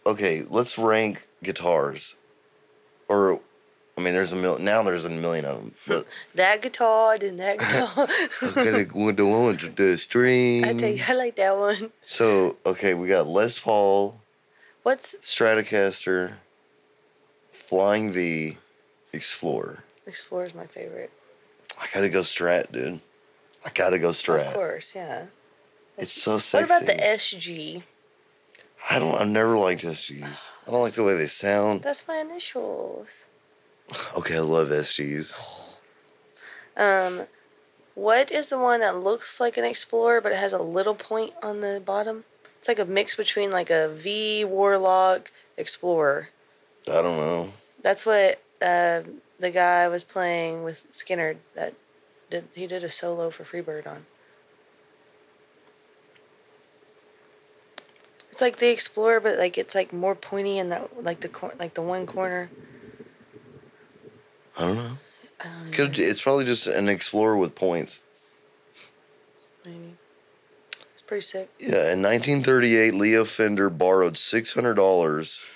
okay, let's rank guitars. Or, I mean, there's a million of them. But that guitar, then that guitar. I gotta the one with the string. I like that one. So, okay, we got Les Paul. What's Stratocaster, Flying V, Explorer. Explorer's my favorite. I gotta go Strat, dude. I gotta go Strat. Of course, yeah. It's so sexy. What about the SG? I've never liked SGs. I don't like the way they sound. That's my initials. Okay, I love SGs. What is the one that looks like an Explorer but it has a little point on the bottom? It's like a mix between like a V Warlock Explorer. I don't know. That's what the guy was playing with Skinner he did a solo for Freebird on. It's like the Explorer, but like it's like more pointy in that like the one corner. I don't know. It's probably just an Explorer with points. Maybe. It's pretty sick. Yeah, in 1938, Leo Fender borrowed $600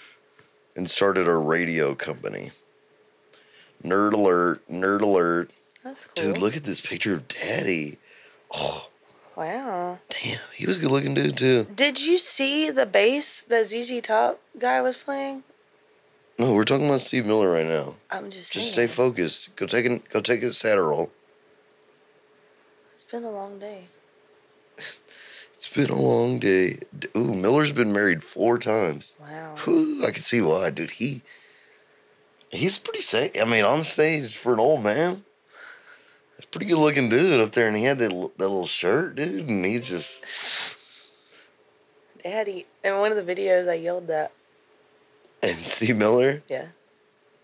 and started a radio company. Nerd alert, nerd alert. That's cool. Dude, look at this picture of Daddy. Oh. Wow. Damn, he was a good looking dude too. Did you see the bass that ZZ Top guy was playing? No, we're talking about Steve Miller right now. I'm just saying. Just stay focused. Go take a Satterol. It's been a long day. It's been a long day. Ooh, Miller's been married 4 times. Wow. Whew, I can see why, dude. He's pretty safe. I mean, on the stage for an old man. He's a pretty good looking dude up there, and he had that little shirt, dude, and he just. Daddy. In one of the videos, I yelled that. And Steve Miller? Yeah.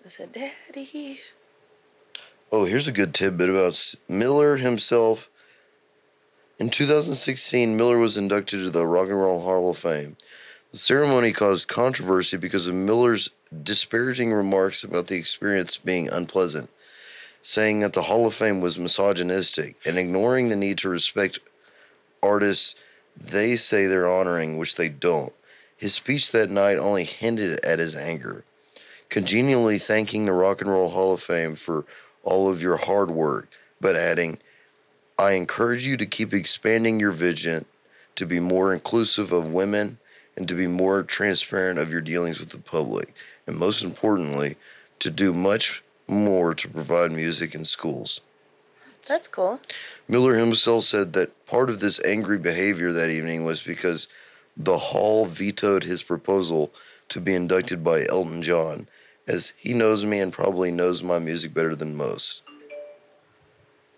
I said, Daddy. Oh, here's a good tidbit about Miller himself. In 2016, Miller was inducted to the Rock and Roll Hall of Fame. The ceremony caused controversy because of Miller's disparaging remarks about the experience being unpleasant, saying that the Hall of Fame was misogynistic and ignoring the need to respect artists they say they're honoring, which they don't. His speech that night only hinted at his anger, congenially thanking the Rock and Roll Hall of Fame for all of your hard work, but adding, I encourage you to keep expanding your vision to be more inclusive of women and to be more transparent of your dealings with the public, and most importantly, to do much more to provide music in schools. That's cool. Miller himself said that part of this angry behavior that evening was because the Hall vetoed his proposal to be inducted by Elton John, as he knows me and probably knows my music better than most.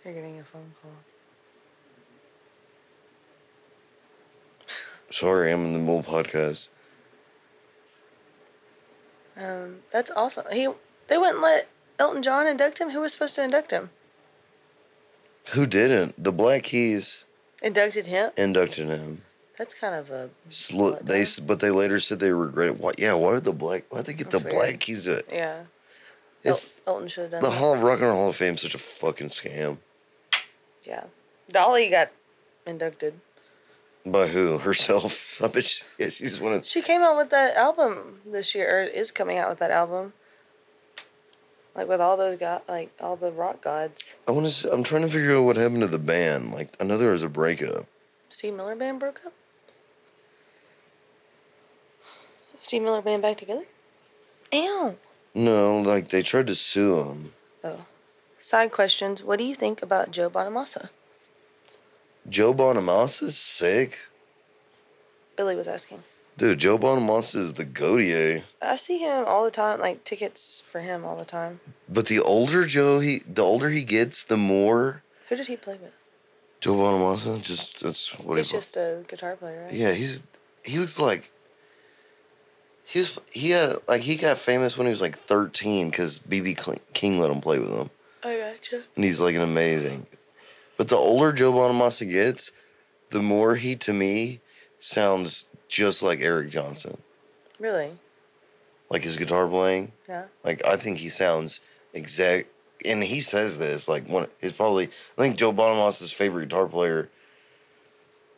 You're getting a phone call. Sorry, I'm in the middle of podcast. That's awesome. They wouldn't let Elton John induct him? Who was supposed to induct him? Who didn't? The Black Keys Inducted him? inducted him. That's kind of a... But they later said they regret it. Why would they get the Black Keys to it? Yeah. Elton should have done the that. Rock and Roll Hall of Fame is such a fucking scam. Yeah. Dolly got inducted. By who? Herself? I bet she's one of... She came out with that album this year, or is coming out with that album. Like with all those all the rock gods. I'm trying to figure out what happened to the band. Like, I know there was a breakup. Steve Miller Band broke up? Steve Miller Band back together? Ew. No, like, they tried to sue him. Oh. Side questions. What do you think about Joe Bonamassa? Joe Bonamassa's sick. Billy was asking. Dude, Joe Bonamassa is the Godier. I see him all the time, like tickets for him all the time. But the older he gets, the more... Who did he play with? Joe Bonamassa, that's what he's just a guitar player, right? Yeah, he got famous when he was like 13 because B.B. King let him play with him. I gotcha. And he's like an amazing. But the older Joe Bonamassa gets, the more he, to me, sounds just like Eric Johnson. Really? Like his guitar playing. Yeah. Like, I think he sounds exact. And he says this, like, I think Joe Bonamassa's favorite guitar player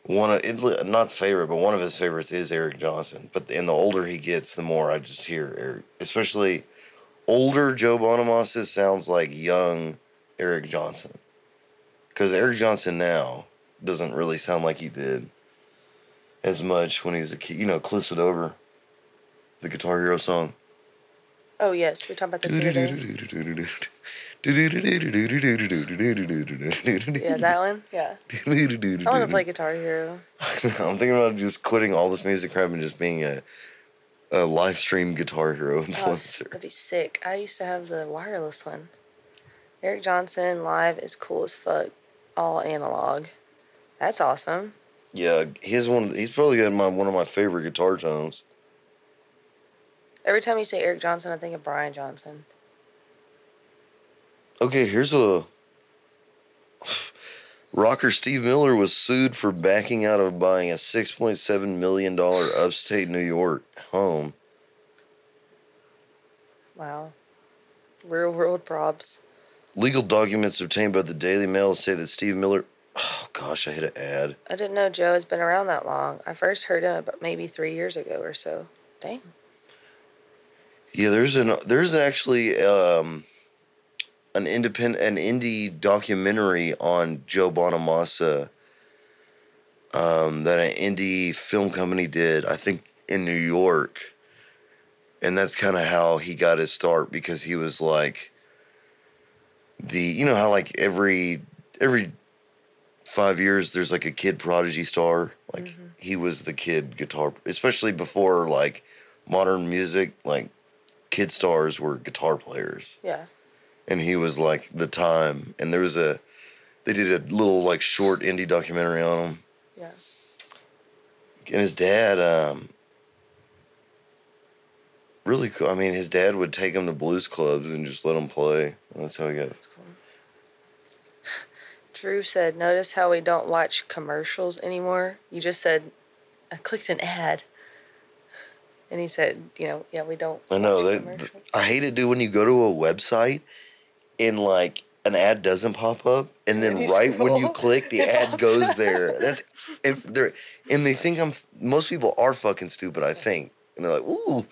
not favorite, but one of his favorites is Eric Johnson. But the older he gets, the more I just hear Eric, especially older Joe Bonamassa sounds like young Eric Johnson. Because Eric Johnson now doesn't really sound like he did as much when he was a kid. You know, Cliffs It Over, the Guitar Hero song. Oh, yes. We talked about this the other day. Yeah, that one? Yeah. I want to play Guitar Hero. I'm thinking about just quitting all this music crap and just being a live stream Guitar Hero influencer. That'd be sick. I used to have the wireless one. Eric Johnson live is cool as fuck. All analog. That's awesome. Yeah, he's probably got one of my favorite guitar tones. Every time you say Eric Johnson, I think of Brian Johnson. Okay, here's a... Rocker Steve Miller was sued for backing out of buying a $6.7 million upstate New York home. Wow. Real world props. Legal documents obtained by the Daily Mail say that Steve Miller... Oh, gosh, I hit an ad. I didn't know Joe has been around that long. I first heard him about maybe 3 years ago or so. Dang. Yeah, there's actually an indie documentary on Joe Bonamassa that an indie film company did, I think, in New York. And that's kind of how he got his start, because he was like you know how like every 5 years there's like a kid prodigy star. Like he was the kid guitar, especially before like modern music, like kid stars were guitar players. Yeah. And he was like the time. And they did a little like short indie documentary on him. Yeah. And his dad, really cool. I mean, his dad would take him to blues clubs and just let him play. That's how he got. That's cool. Drew said, notice how we don't watch commercials anymore? You just said, I clicked an ad. And he said, yeah, we don't. I know. I hate it, dude, when you go to a website and, like, an ad doesn't pop up, and then when you click, the ad goes there. And they think most people are fucking stupid, I think. And they're like, ooh,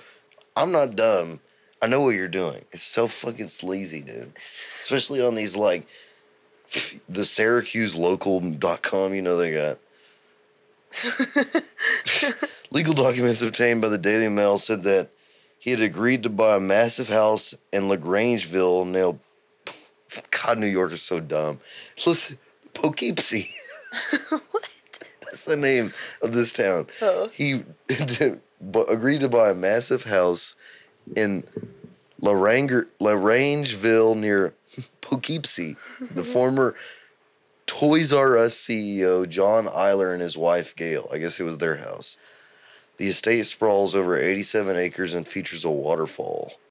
I'm not dumb. I know what you're doing. It's so fucking sleazy, dude. Especially on these, like, the SyracuseLocal.com, they got. Legal documents obtained by the Daily Mail said that he had agreed to buy a massive house in LaGrangeville. God, New York is so dumb. Listen, Poughkeepsie. What? That's the name of this town. Oh. He agreed to buy a massive house in LaRangeville near Poughkeepsie. The former Toys R Us CEO John Eiler and his wife Gail. I guess it was their house. The estate sprawls over 87 acres and features a waterfall.